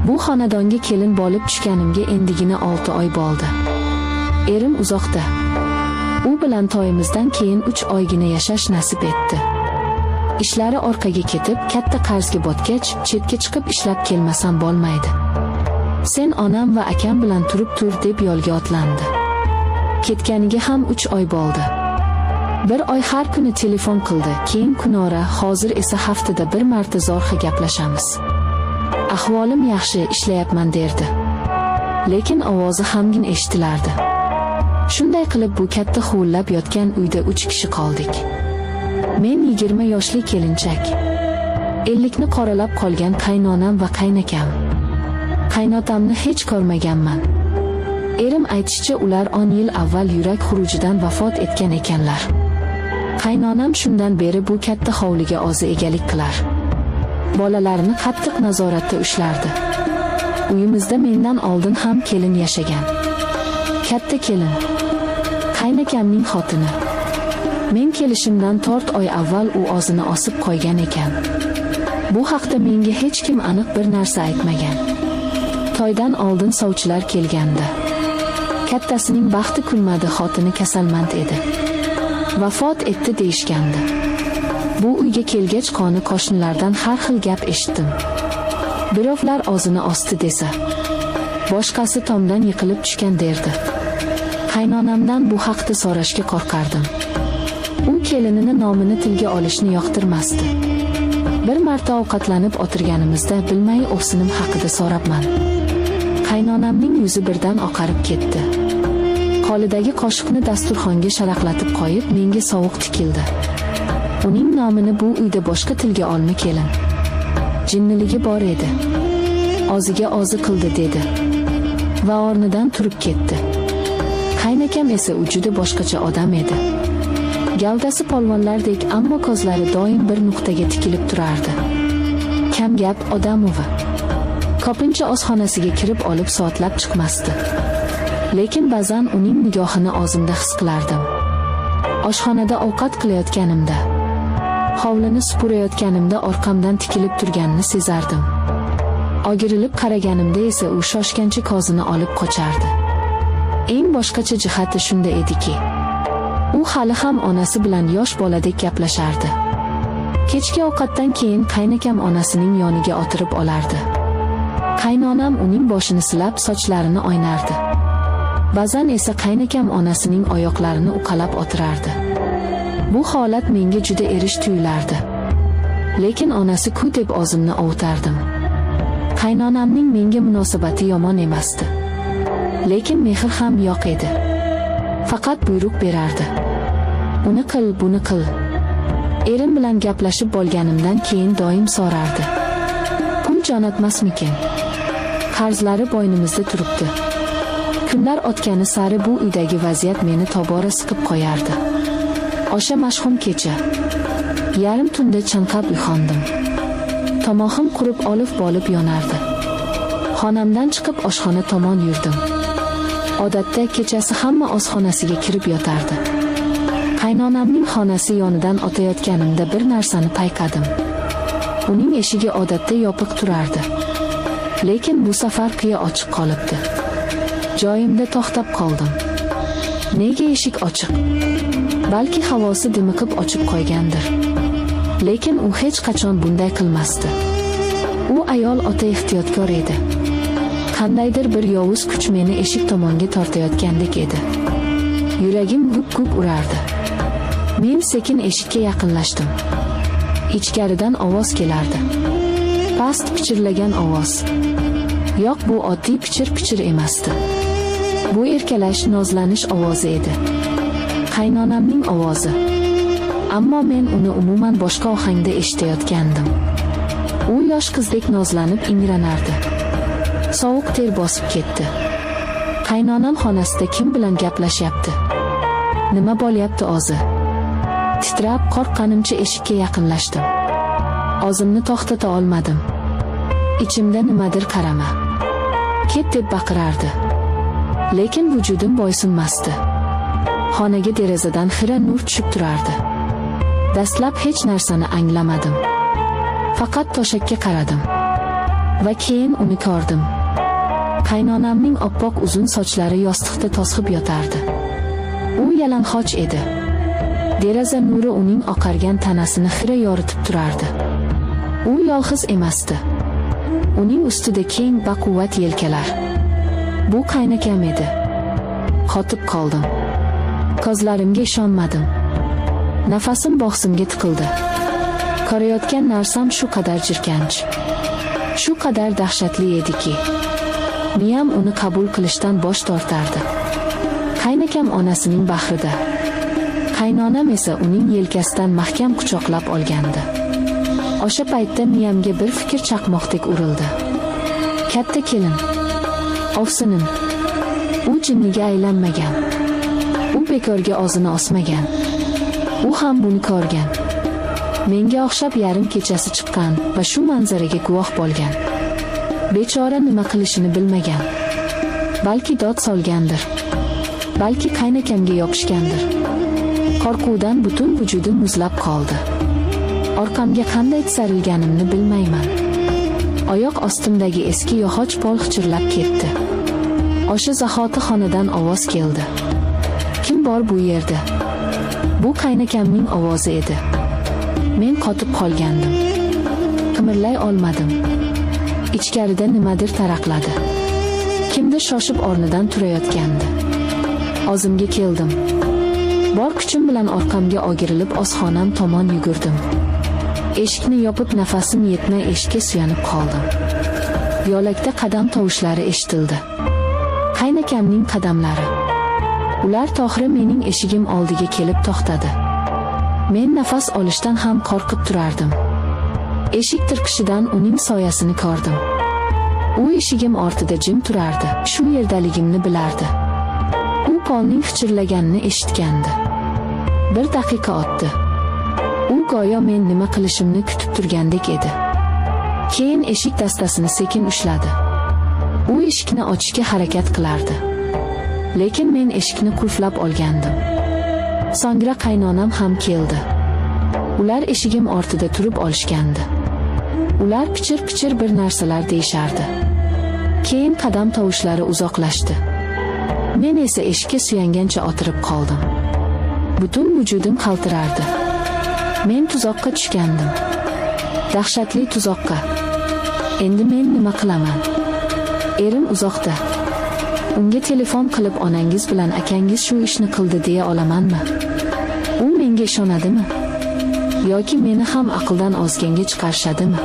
Bu xonadonga kelin bo'lib tushganimga endigina 6 oy bo'ldi. Erim uzoqda. U bilan to'yimizdan keyin 3 oygina yashash nasib etdi. Ishlari orqaga ketib, katta qarzga botgach, chetga chiqib ishlab kelmasam bo'lmaydi. Sen onam va akam bilan turib tur deb yo'lga otlandi. Ketganiga ham 3 oy bo'ldi. Bir oy har kuni telefon qildi, keyin kunora, hozir esa haftada bir marta zo'rg'a gaplashamiz. Ahvolim yaxshi, ishlayapman derdi. Lekin ovozi hamgin eshitilardi. Shunday qilib bu katta huvillab yotgan uyda 3 kishi qoldik. Men 20 yoshli kelinchak. 50 ni qoralab qolgan qaynonam va qaynakam. Qaynotamni hech ko'rmaganman. Erim aytishicha ular 10 yil avval yurak xurujidan vafot etgan ekanlar. Qaynonam shundan beri bu katta hovliga o'zi egalik qilar. Bolalarini qattiq nazoratda ushlardi. Uyimizda mendan oldin ham kelin yashagan. Katta kelin. Qaynakamning xotini. Men kelishimdan 4 oy avval u o'zini osib qo'ygan ekan. Bu haqda menga hech kim aniq bir narsa aytmagan. To'ydan oldin sovchilar kelganda. Kattasining baxti kulmadi, xotini kasalmand edi. Vafot etdi deyishgandi. Bu uyga kelgach qoni qo'shnilardan har xil gap eshitdim. Birovlar o'zini osdi desa, boshqasi tomdan yiqilib tushgan derdi. Qaynonamdan bu haqda so'rashga qo'rqardim. U kelinini nomini tilga olishni yoqtirmasdi. Bir marta ovqatlanib o'tirganimizda bilmay o'sinim haqida so'rabman. Qaynonamning yuzi birdan oqarib ketdi. Qo'lidagi qoshiqni dasturxonga sharaqlatib qo'yib, menga sovuq tikildi. Uning nomini bu uyda boshqa tilga olma kelin. Jinniligi bor edi. O'ziga o'zi qildi dedi. Va o'rnidan turib ketdi. Qaynakam esa u juda boshqacha odam edi. Gavdasi polvonlardek, ammo ko'zlari doim bir nuqtaga tikilib turardi. Kam gap odamovi. Ko'pincha oshxonasiga kirib olib soatlab chiqmasdi. Lekin ba'zan uning nigohini o'zimda his qilardim. Oshxonada ovqat qilayotganimda, hovlini supurayotganimda orqamdan tikilib turganini sezardim. O'girilib qaraganimda esa u shoshgancha ko'zini olib qochardi. Eng boshqacha jihati shunda ediki, u hali ham onasi bilan yosh boladek gaplashardi. Kechki ovqatdan keyin qaynakam onasining yoniga o'tirib olardi. Qaynonam uning boshini silab, sochlarini o'ynardi. Ba'zan esa qaynakam onasining oyoqlarini uqalab o'tirardi. Bu holat menga juda erish tuyulardi. Lekin onasi-ku deb o'zimni ovutardim. Qaynonamning menga munosabati yomon emasdi. Lekin mehr ham yo'q edi. Faqat buyruq berardi. Uni qil, buni qil. Erim bilan gaplashib bo'lganimdan keyin doim so'rardi. Pul jo'natmasmikin? Qarzlari bo'ynimizda turibdi. Kunlar o'tgani sari bu uydagi vaziyat meni tobora siqib qo'yardi. O'sha mashhum kecha. Yarim tunda chanqab uyg'ondim. Tomog'im qurib olib bo'lib yonardi. Xonamdan chiqib oshxona tomon yurdim. Odatda kechasi hamma oshxonasiga kirib yotardi. Qaynonamning xonasi yonidan o'tayotganimda bir narsani payqadim. Uning eshigi odatda yopiq turardi. Lekin bu safar qiya ochiq qolibdi. Joyimda to'xtab qoldim. Nega eshik ochiq? Balki havosi dimiqib ochib qo'ygandir. Lekin u hech qachon bunday qilmasdi. U ayol o'ta ehtiyotkor edi. Qandaydir bir yovuz kuch meni eshik tomonga tortayotgandek edi. Yuragim gup-gup urardi. Men sekin eshikka yaqinlashdim. Ichkaridan ovoz kelardi. Past pichirlagan ovoz. Yo'q, bu oddiy pichir-pichir emasdi. Bu erkalash, nozlanish ovozi edi. Qaynonamning ovozi. Ammo men uni umuman boshqa ohangda eshitayotgandim. U yosh qizdek nozlanib ingranardi. Sovuq ter bosib ketdi. Qaynonam xonasida kim bilan gaplashyapti? Nima bo'lyapti o'zi? Titrab, qo'rqqanimcha eshikka yaqinlashdim. O'zimni to'xtata olmadim. Ichimda nimadir qarama. Ket deb baqirardi. Lekin vujudim bo'ysunmasdi. Xonaga derazadan xira nur tushib turardi. Dastlab hech narsani anglamadim. Faqat to'shakka qaradim. Va keyin uni ko'rdim. Qaynonamning oppoq uzun sochlari yostiqda to'sqib yotardi. U yalang'och edi. Deraza nuri uning oqargan tanasini xira yoritib turardi. U yolg'iz emasdi. Uning ustida keng baquvvat yelkalar. Bu qaynakam edi. Qotib qoldim. Ko'zlarimga ishonmadim. Nafasim bog'simga tiqildi. Ko'rayotgan narsam shu qadar jirkanch, shu qadar dahshatli ediki, miyam uni qabul qilishdan bosh tortardi. Qaynakam onasining bag'rida, qaynonam esa uning yelkasidan mahkam quchoqlab olgandi. O'sha paytda miyamga bir fikr chaqmoqdek urildi. Katta kelin, ovsinim, u jinniga aylanmagan. U bekorga og'zini osmagan. U ham buni ko'rgan. Menga o'xshab yarim kechasi chiqqan va shu manzaraga guvoh bo'lgan. Bechora nima qilishini bilmagan. Balki dod solgandir. Balki qaynakamga yopishgandir. Qo'rquvdan butun vujudim muzlab qoldi. Orqamga qanday tisarilganimni bilmayman. Oyoq ostimdagi eski yog'och pol xichirlab ketdi. O'sha zahoti xonadan ovoz keldi. Kim bor bu yerda? Bu qaynakamning ovozi edi. Men qotib qolgandim. Qimirlay olmadim. Ichkarida nimadir taraqladi. Kimdir shoshib o'rnidan turayotgandi. O'zimga keldim. Bor kuchim bilan orqamga o'girilib oshxonam tomon yugurdim. Eshikni yopib nafasim yetmay eshikka suyanib qoldim. Yo'lakda qadam tovushlari eshitildi. Qaynakamning qadamlari. Ular to'g'ri mening eshigim oldiga kelib to'xtadi. Men nafas olishdan ham qo'rqib turardim. Eshik tirqishidan uning soyasini ko'rdim. U eshigim ortida jim turardi. Shu yerdaligimni bilardi. U polning xichirlaganini eshitgandi. Bir daqiqa o'tdi. U go'yo men nima qilishimni kutib turgandek edi. Keyin eshik dastasini sekin ushladi. U eshikni ochishga harakat qilardi. Lekin men eshikni qulflab olgandim. So'ngra qaynonam ham keldi. Ular eshigim ortida turib olishgandi. Ular pichir-pichir bir narsalar deyishardi. Keyin qadam tovushlari uzoqlashdi. Men esa eshikka suyangancha o'tirib qoldim. Butun vujudim qaltirardi. Men tuzoqqa tushgandim. Dahshatli tuzoqqa. Endi men nima qilaman? Erim uzoqda. Unga telefon qilib onangiz bilan akangiz shu ishni qildi deya olamanmi? U menga ishonadimi? Yoki meni ham aqldan ozganga chiqarishadimi?